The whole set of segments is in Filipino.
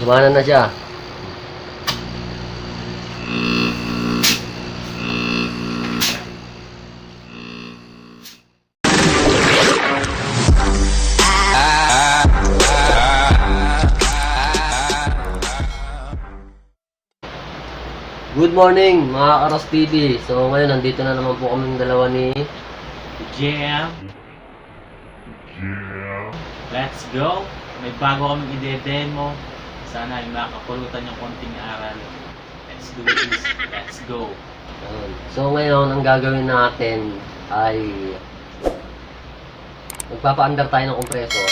Gumana na siya. Good morning mga Karos TV. So ngayon nandito na naman po kaming dalawa ni Jam. Let's go. May bago kaming ide-demo. Sana ay makakapulutan yung konting aral. Let's do this. Let's go. So ngayon ang gagawin natin ay magpapa-under tayo ng compressor.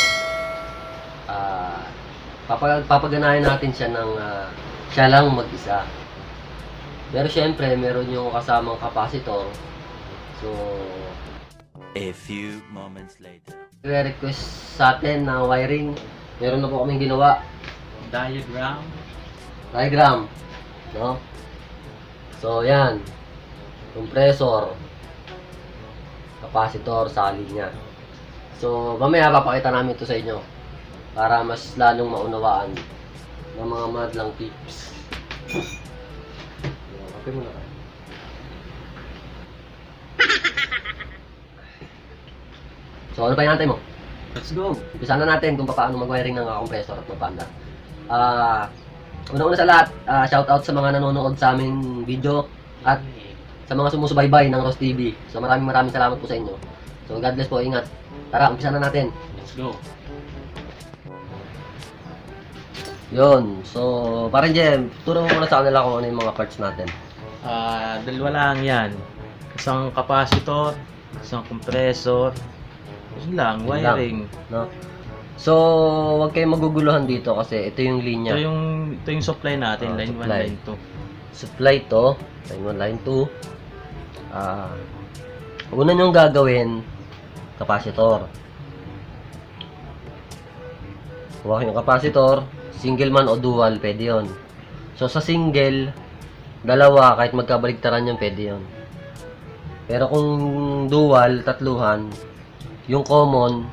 Papaganahin natin siya ng siya lang mag-isa. Pero syempre, meron yung kasamang capacitor. So, a few moments later. request sa atin na wiring. Meron na po kaming ginawa. Diagram. No? So, yan. Compressor. Capacitor sa linya. So, mamaya papakita namin ito sa inyo. Para mas lalong maunawaan ng mga madlang tips. Okay muna tayo. So, ano pa hinantay mo? Let's go. Umpisa na natin kung paano mag-wiring ng compressor at magpa-under. Una-una sa lahat, shoutout sa mga nanonood sa aming video at sa mga sumusubaybay ng Ross TV. So, maraming salamat po sa inyo. So, God bless po, ingat. Tara, umpisa na natin. Let's go. Yun. So, parang Jem, turo mo muna sa kanila kung ano yung mga parts natin. Dalawa lang yan. Isang capacitor, isang compressor. Yun lang, Yun wiring. No? So, huwag kayong maguguluhan dito kasi ito yung linya. Ito yung supply natin, line 1, supply. line 2. Supply to, line 1, line 2. Una nyong gagawin, capacitor. Huwag yung capacitor, single man o dual, pwede yun. So, sa single, dalawa, kahit magkabaligtaran yung pwede yun. Pero kung dual, tatluhan, yung common,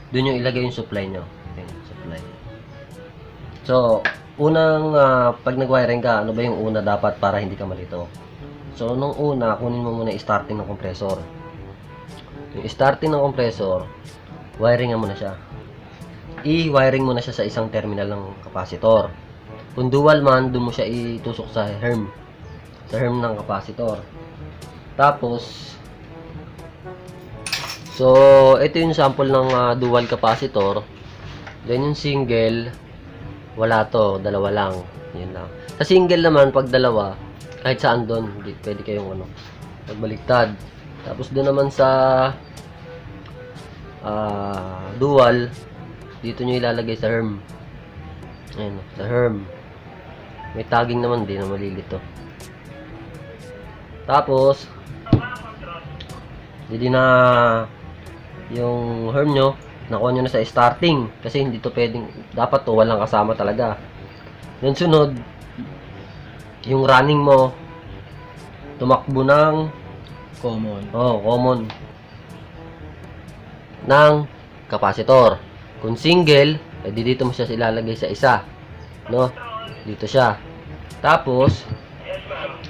dun yung ilagay yung supply nyo. Okay, supply. So, unang pag nag-wiring ka, ano ba yung una dapat para hindi ka malito? So, nung una, kunin mo muna yung starting ng compressor. Yung starting ng compressor, wiringan mo na siya. I-wiring mo na siya sa isang terminal ng capacitor. Kung dual man, dun mo siya itusok sa herm. Sa herm ng capacitor. Tapos, so, ito yung sample ng dual capacitor. Then yung single, wala to, dalawa lang. Yun lang. Sa single naman, pag dalawa, kahit saan doon, pwede kayong pagbaliktad. Tapos doon naman sa dual, dito nyo ilalagay sa herm. Ayan, sa herm. May tagging naman, di na malilito. Tapos, hindi na yung herm nyo, nakuha nyo na sa starting. Kasi hindi to pwedeng, dapat to walang kasama talaga. Then sunod, yung running mo, tumakbo ng common ng capacitor. Kung single, edi dito mo siya ilalagay sa isa. No? Dito siya. Tapos,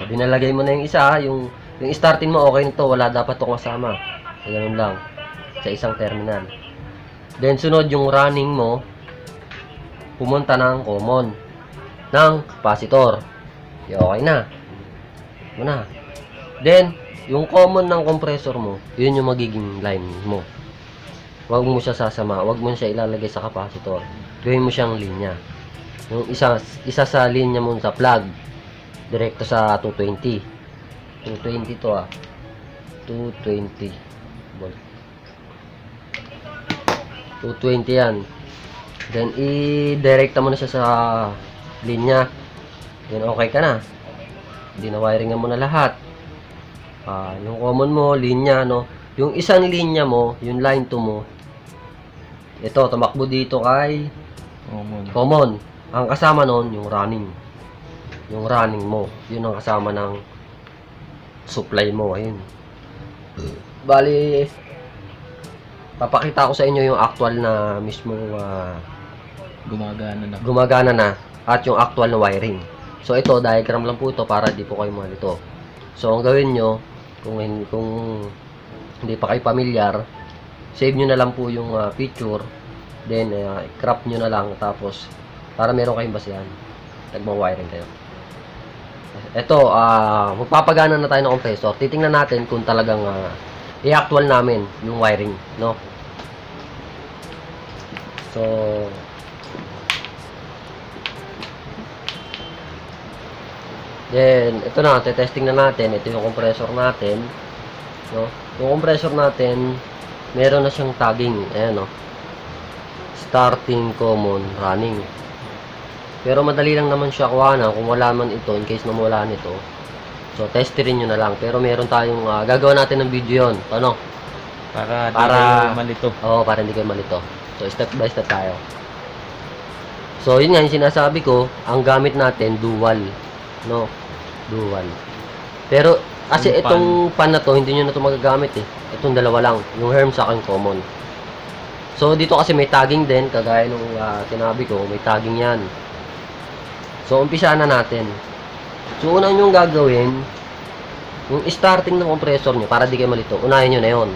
binalagay mo na yung isa, yung starting mo, okay nito, wala dapat itong kasama. So, ganun lang. Sa isang terminal. Then, sunod yung running mo, pumunta ng common ng capacitor. Okay na. Muna. Then, yung common ng compressor mo, yun yung magiging line mo. Huwag mo siya sasama. Huwag mo siya ilalagay sa capacitor. Gawin mo siyang linya. Yung isa sa linya mo sa plug, direkto sa 220. 220 to 220 volt. 220 yan. Then, i-directa mo na siya sa linya. Then, okay ka na. Hindi na wiringan mo na lahat. Yung common mo, linya, no? Yung isang linya mo, yung line 2 mo, ito, tumakbo dito kay common. Ang kasama nun, yung running. Yung running mo. Yun ang kasama ng supply mo. Ayun. Bali, papakita ko sa inyo yung actual na mismo Gumagana na. gumagana na. at yung actual na wiring. So ito, diagram lang po ito para di po kayo malito. So ang gawin nyo, kung hindi pa kayo pamilyar, save nyo na lang po yung picture, then crop nyo na lang, tapos para meron kayong basihan, nagma-wiring kayo. Ito, magpapagana na tayo ng compressor. Titingnan natin kung talagang i-actual namin yung wiring, no? So, then, ito na, testing na natin. Ito yung compressor natin, no? Yung compressor natin, meron na siyang tagging, ayan, no? Starting, common, running. Pero madali lang naman siya kuhanan kung wala man ito, in case na mawala nito. So, testerin nyo na lang. Pero meron tayong, gagawa natin ng video yon. Ano? Para Para- malito. Oo, para hindi kayo malito. So, step by step tayo. So, yun nga, yung sinasabi ko, ang gamit natin, dual. No? Dual. Pero, kasi Yung itong pan na to, hindi nyo na ito magagamit eh. Itong dalawa lang. Yung herm sa akin common. So, dito kasi may tagging din. Kagaya nung sinabi ko, may tagging yan. So, umpisa na natin. So, unang nyo gagawin, yung starting ng compressor nyo, para di kayo malito, unahin nyo na yun.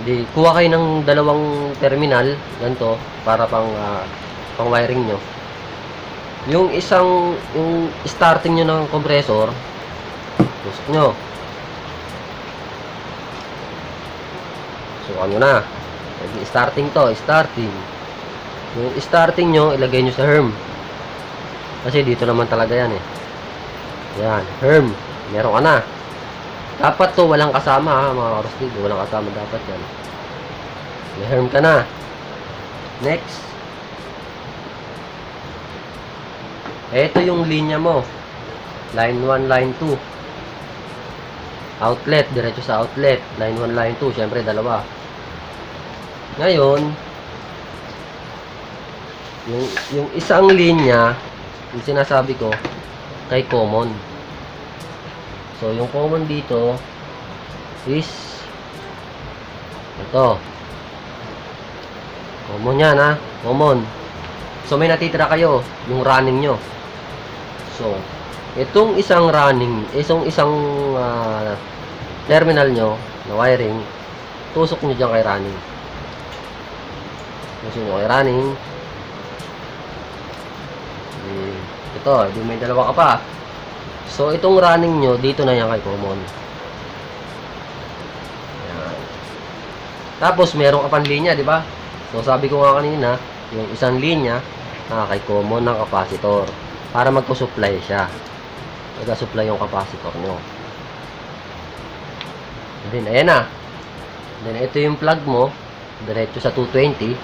Di, kuha kayo ng dalawang terminal, ganito, para pang wiring nyo. Yung starting nyo ng compressor, tusok nyo. So, ano na? Starting to, starting. Yung starting nyo, ilagay nyo sa herm. Kasi dito naman talaga yan eh. Yan, herm. Meron ka na. Dapat to walang kasama ha, mga karostig. Walang kasama dapat yan. May herm ka na. Next. Ito yung linya mo. Line 1, line 2. Outlet, diretso sa outlet. Line 1, line 2. Siyempre, dalawa. Ngayon, yung isang linya, yung sinasabi ko, kay common. So, yung common dito is ito. Common yan, ha? Common. So, may natitira kayo, yung running nyo. So, itong isang running, isang terminal nyo na wiring, tusok nyo dyan kay running. Tusok nyo kay running. Ito, di may dalawa ka pa. So, itong running nyo, dito na yan kay common. Yan. Tapos, meron ka pang linya, di ba? So, sabi ko nga kanina, yung isang linya, kay common ng capacitor. Para magpo-supply siya. Mag-supply yung capacitor nyo. Then, ayan na. Then, ito yung plug mo, diretso sa 220.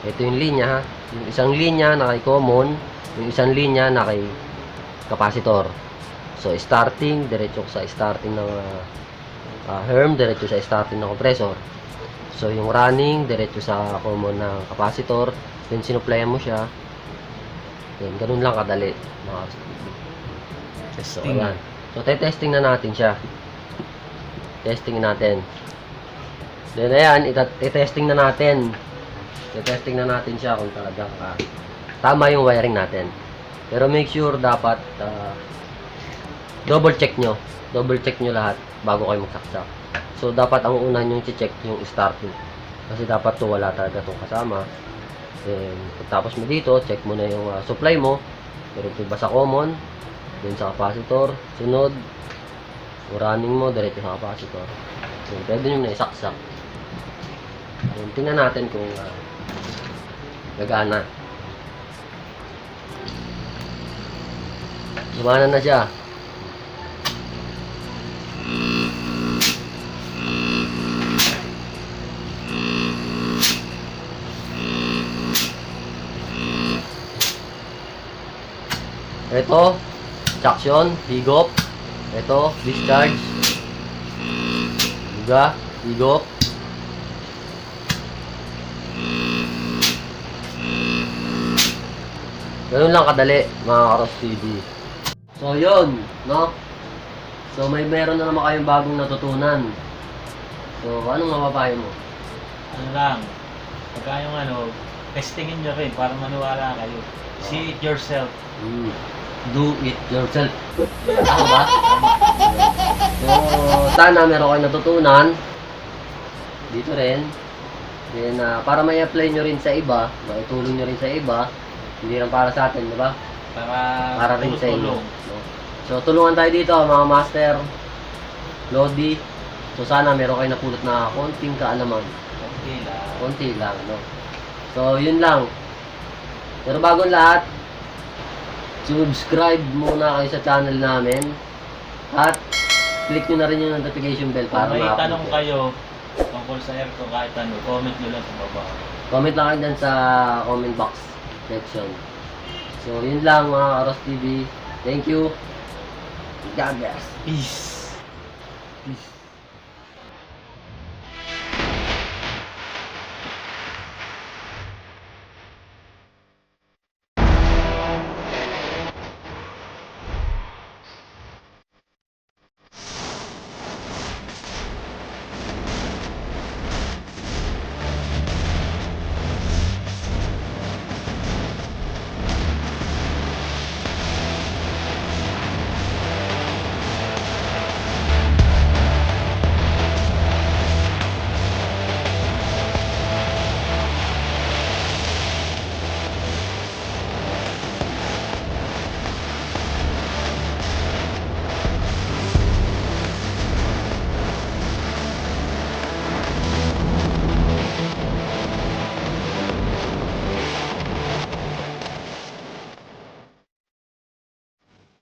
Ito yung linya, ha. Yung isang linya na kay common, yung isang linya na kay capacitor. So, starting, diretso sa starting ng herm, diretso sa starting ng compressor. So, yung running, diretso sa common ng capacitor. Then, sinuplayan mo siya. Then, ganun lang kadali. So, ayan. So, testing na natin siya. Testing natin. Then, ayan, i-testing na natin. I-testing na natin siya kung talagang tama yung wiring natin. Pero make sure dapat double check nyo lahat bago kayo magsaksak. So dapat ang una nyo i-check yung starting, kasi dapat to wala talaga itong kasama. Then pagtapos mo dito, check mo na yung supply mo, diretso ba sa common, then sa capacitor, sunod yung running mo diretso sa capacitor. Then pwede nyo na isaksak. Then tingnan natin kung gagana. Gumana na siya. Ito, suction, higop. Ito, discharge. Buga, higop. Ganun lang kadali, mga Karos TV. So, yun, no? So, meron na naman kayong bagong natutunan. So, anong mapapayo mo? Ano lang, pagka yung testingin nyo rin para maniwala kayo. See it yourself. Do it yourself. Tama ba? So, sana meron kayo natutunan. Dito rin. Then, para may apply nyo rin sa iba, maitulong nyo rin sa iba, hindi lang para sa atin, di ba? Para rin sa inyo. tulong. No? So, tulungan tayo dito, mga master, Lodi. So, sana meron kayo napulot na konting kaalaman. Okay lang. Konti lang, no? So, yun lang. Pero bago ang lahat, subscribe muna kayo sa channel namin. At click nyo na rin yung notification bell para Kung may ma-upload tanong yan. kayo tungkol sa aircon, kahit ano, comment nyo lang sa baba. Comment lang kayo dyan sa comment box section. So, yun lang mga Karos TV. Thank you. God bless. Peace. Peace.